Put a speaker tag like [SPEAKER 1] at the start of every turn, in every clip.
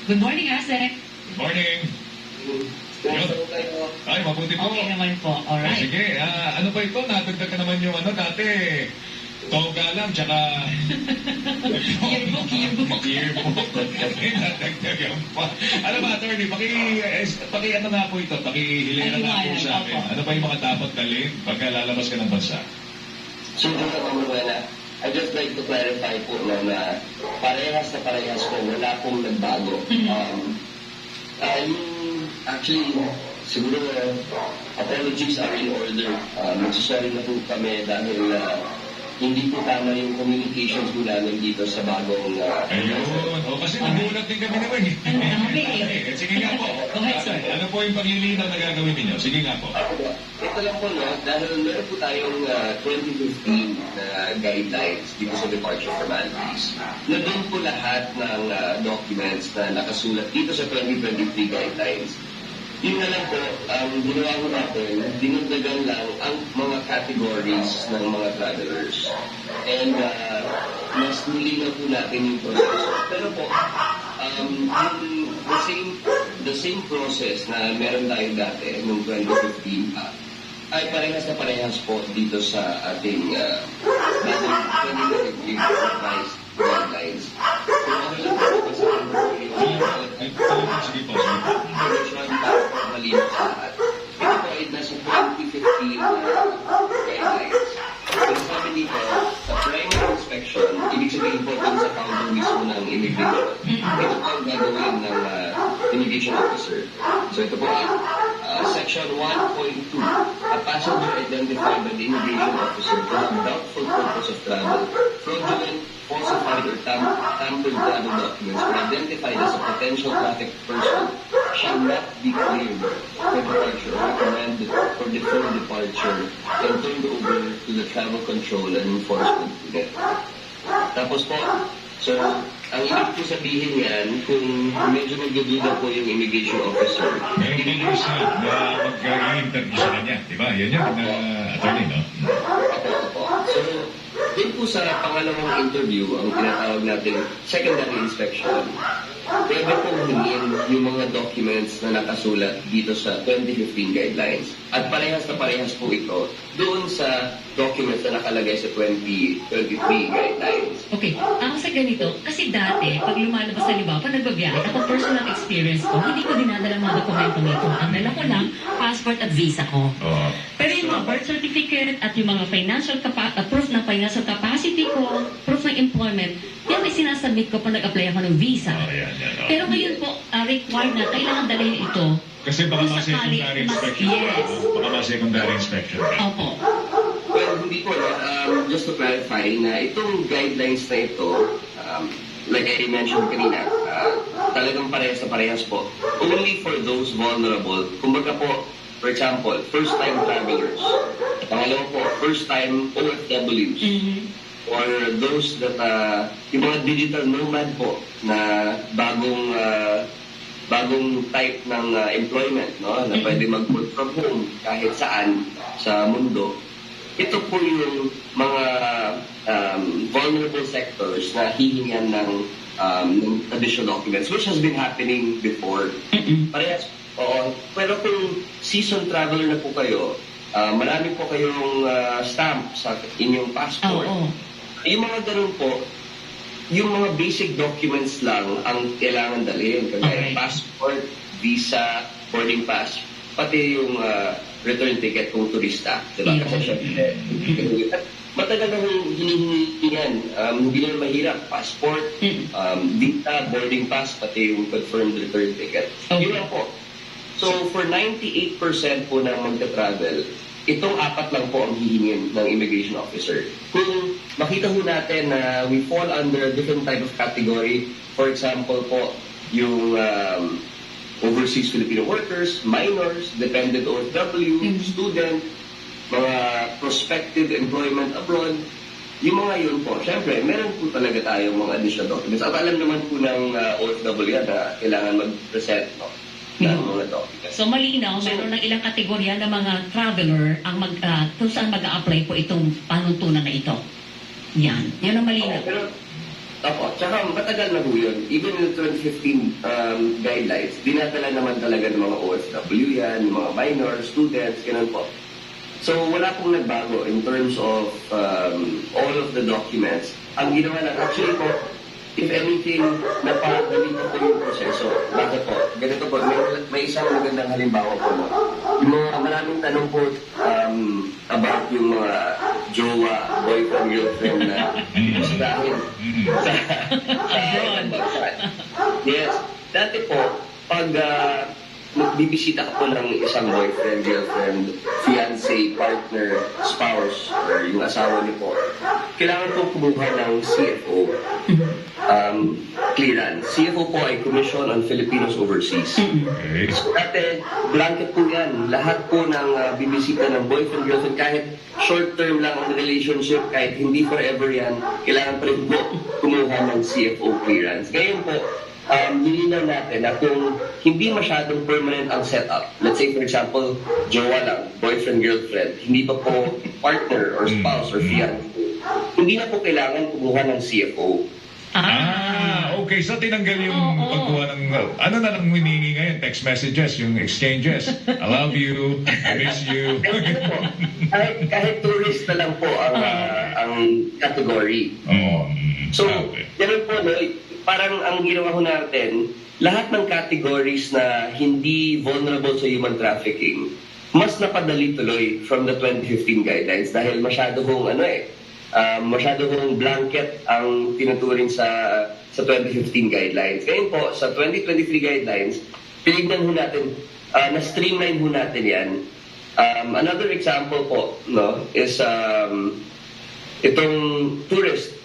[SPEAKER 1] Good morning, Asek.
[SPEAKER 2] Good morning. Yun. Ay, mabuti po.
[SPEAKER 1] Okay naman po. Alright.
[SPEAKER 2] Sige, ano pa ito? Nadagdag ka naman yung dati. Toga lang, tsaka...
[SPEAKER 1] Yearbook.
[SPEAKER 2] Kasi nadagdagan pa. Ano ba, attorney? Ano nga po ito? Pakihiliran na po sa amin. Ano pa yung mga dapat dalhin pagka lalabas ka ng bansa?
[SPEAKER 3] So, I'd just like to clarify po na parehas po, wala pong nagbago. Actually, siguro apologies are in order. Magsasorry na po kami dahil hindi po tama yung communications po namin dito sa bagong...
[SPEAKER 2] Ayun. Kasi nagulat din kami naman eh. Sige nga po.
[SPEAKER 1] Go ahead, sir.
[SPEAKER 2] Ano po yung paglilinaw na gagawin ninyo? Sige nga po.
[SPEAKER 3] Ito lang po, no? Dahil meron po tayong 2015 na guidelines dito sa Departure Formalities. Na doon po lahat ng documents na nakasulat dito sa 2023 guidelines. Yun na lang po, ginawa ko natin, dinagdagan lang ang mga categories ng mga travelers. And mas nilinaw po natin yung proseso. Pero po, the same process na meron tayo dati noong 2015 ay parehas po dito sa ating bagong 2023 revised guidelines. Kung ano lang po sa
[SPEAKER 2] Sige po.
[SPEAKER 3] malinaw sa lahat. Ito po ay nasa 2015 guidelines. Pero sabi dito, sa primary inspection, ibig sabihin po dun sa counter mismo ng immigration. Ito po ang gagawin ng immigration officer. So ito po ay section 1.2. A passenger identified by the immigration officer for a doubtful purpose of travel, fraudulent, falsified or tampered travel documents or identified as a potential traffic person shall not be cleared for departure or recommended for deferred departure and turned over to the travel control and enforcement unit. Tapos po, so, ang ibig po sabihin yan, kung medyo nagdududa po yung immigration officer,
[SPEAKER 2] Meron po yung isa na mag-i-interview sa kanya. Diba? Yan yung attorney, no?
[SPEAKER 3] So, din po sa pangalawang interview, ang tinatawag natin secondary inspection, pwede pong hingin yung mga documents na nakasulat dito sa 2015 guidelines. At parehas na parehas po ito doon sa documents na nakalagay sa 2023 guidelines.
[SPEAKER 1] Okay, ako sa ganito, kasi dati, pag lumalabas sa liba, pag nagbabiyahe, ako personal experience ko, hindi ko dinadala mga dokumento nito. Ang dala ko lang, passport at visa ko. Pero yung mga birth certificate at yung mga proof ng financial capacity ko, proof ng employment, yan ay sinasubmit ko pag nag-apply ako ng visa. Pero ngayon po, required na, kailangan dalhin ito.
[SPEAKER 2] Kasi baka mga secondary inspection.
[SPEAKER 1] Yes.
[SPEAKER 2] Baka mga secondary inspection.
[SPEAKER 1] Opo.
[SPEAKER 3] Well, hindi po, just to clarify na itong guidelines na ito, like I mentioned kanina, talagang parehas na parehas po. Only for those vulnerable, kumbaga po, for example, first-time travelers. Pangalawa po, first-time OFWs. Or those that, yung mga digital nomad po, na bagong type ng employment, no? Na pwede mag-work from home kahit saan sa mundo. Ito po yung mga vulnerable sectors na hihingan ng additional documents, which has been happening before. Parehas, oo. Pero kung season traveler na po kayo, marami po kayong stamp sa inyong passport. Yung mga ganun po, yung mga basic documents lang ang kailangan dalhin. Kagaya passport, visa, boarding pass, pati yung return ticket kung turista. Diba? Kasi syempre, matagal na hinihingi yan. Hindi na mahirap. Passport, visa, boarding pass, pati yung confirmed return ticket. Yun lang po. So, for 98% po na magta-travel, itong apat lang po ang hihingin ng immigration officer. Kung makita ho natin na we fall under a different type of category, for example po, yung overseas Filipino workers, minors, dependent OFW, student, mga prospective employment abroad, yung mga yun po, syempre, meron po talaga tayong mga additional documents. At alam naman po ng OFW na kailangan mag-present, no?
[SPEAKER 1] So malinaw, meron ng ilang kategorya ng mga traveler ang kung saan mag-a-apply po itong panuntunan na ito. Yan ang malinaw.
[SPEAKER 3] Pero Opo, tsaka matagal na po yun. Even in the 2015 guidelines, dinadala naman talaga ng mga OFW yan, yung mga minor, students, ganun po. So wala pong nagbago in terms of all of the documents. Ang ginawa lang, actually po, if anything, napadali po yung proseso. Bakit po? Ganito po, may isang magandang halimbawa po. No? Yung mga maraming tanong po about yung mga jowa, boyfriend, girlfriend na dahil sa yes. Dati po, pag bibisita ka po ng isang boyfriend, girlfriend, fiancé, partner, spouse, or yung asawa niyo po, kailangan po kumuha ng CFO clearance. CFO po ay Commission on Filipinos Overseas.
[SPEAKER 2] Okay.
[SPEAKER 3] So dati, blanket po yan. Lahat po ng bibisita ng boyfriend, girlfriend, kahit short term lang ang relationship, kahit hindi forever yan, kailangan pa rin po kumuha ng CFO clearance. Ngayon po, nilinaw natin na kung hindi masyadong permanent ang setup, let's say for example, jowa lang, boyfriend, girlfriend, hindi pa po partner or spouse or fiancé, hindi na po kailangan kumuha ng CFO.
[SPEAKER 2] Okay. So tinanggal yung pagkuha ng, ano na lang hinihingi ngayon? Text messages, yung exchanges. I love you, I miss you.
[SPEAKER 3] kahit tourist na lang po ang category. So, ganun po, no? Parang ang ginawa ko natin, lahat ng categories na hindi vulnerable sa human trafficking, mas napadali tuloy from the 2015 guidelines dahil masyado hong blanket ang tinuturing sa 2015 guidelines. Ngayon po, sa 2023 guidelines, tinignan ho natin, na-streamline ho natin yan. Another example po, no, is itong tourist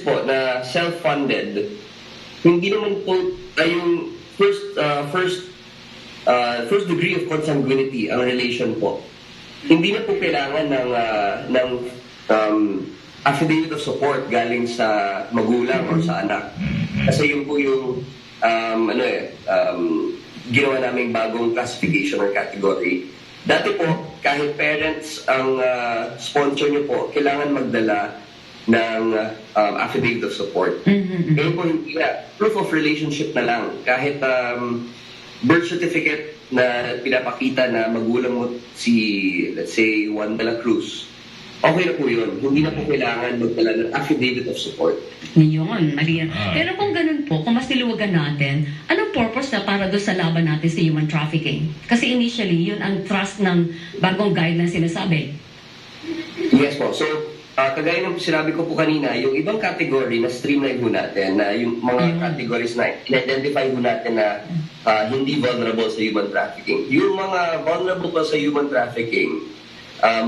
[SPEAKER 3] po na self-funded, hindi naman po yung first degree of consanguinity ang relation po. Hindi na po kailangan ng affidavit of support galing sa magulang or sa anak. Kasi yun po yung ginawa naming bagong classification or category. Dati po, kahit parents ang sponsor nyo po, kailangan magdala ng affidavit of support. Ngayon po, hindi na. Proof of relationship na lang. Kahit birth certificate na pinapakita na magulang mo si, let's say, Juan de la Cruz, okay na po yun. Hindi na po kailangan magdala ng affidavit of support.
[SPEAKER 1] Yun, mali yan. Pero kung ganun po, kung mas niluwagan natin, anong purpose na para doon sa laban natin sa human trafficking? Kasi initially, yun ang thrust ng bagong guidelines sinasabi.
[SPEAKER 3] Yes po. So, kagaya ng sinabi ko po kanina, yung ibang category na streamline ho natin, na yung mga categories na in-identify ho natin na hindi vulnerable sa human trafficking. Yung mga vulnerable pa sa human trafficking,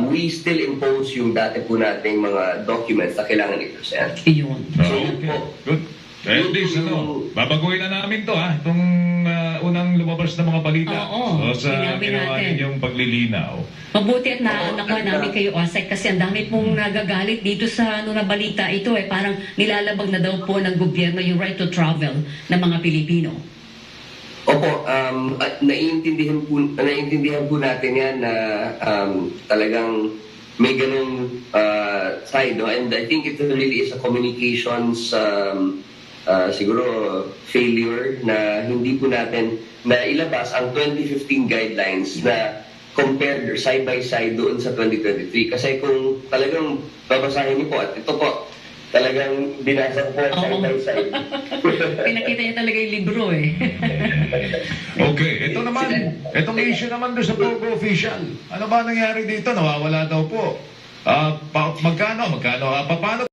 [SPEAKER 3] we still impose yung dati po nating mga documents na kailangan i-present.
[SPEAKER 1] Yun.
[SPEAKER 2] Okay. Good. At least, babaguhin na namin to, itong unang lumabas na mga balita.
[SPEAKER 1] Oo,
[SPEAKER 2] So, sa
[SPEAKER 1] linawin
[SPEAKER 2] ginawa
[SPEAKER 1] natin.
[SPEAKER 2] ninyong paglilinaw.
[SPEAKER 1] Mabuti at nakuha namin kayo, Asek, kasi ang dami pong nagagalit dito sa na balita ito parang nilalabag na daw po ng gobyerno yung right to travel ng mga Pilipino.
[SPEAKER 3] Opo, naiintindihan po natin yan na talagang may ganung side, no? And I think it really is a communications siguro failure na hindi po natin na ilabas ang 2015 guidelines na compared side by side doon sa 2023. Kasi kung talagang babasahin niyo po, at ito po, talagang binasa ko side by side.
[SPEAKER 1] Pinakita niya talaga yung libro
[SPEAKER 2] Okay, ito naman, itong issue naman doon sa Pogo official. Ano ba nangyari dito? Nawawala daw po. Magkano? Paano?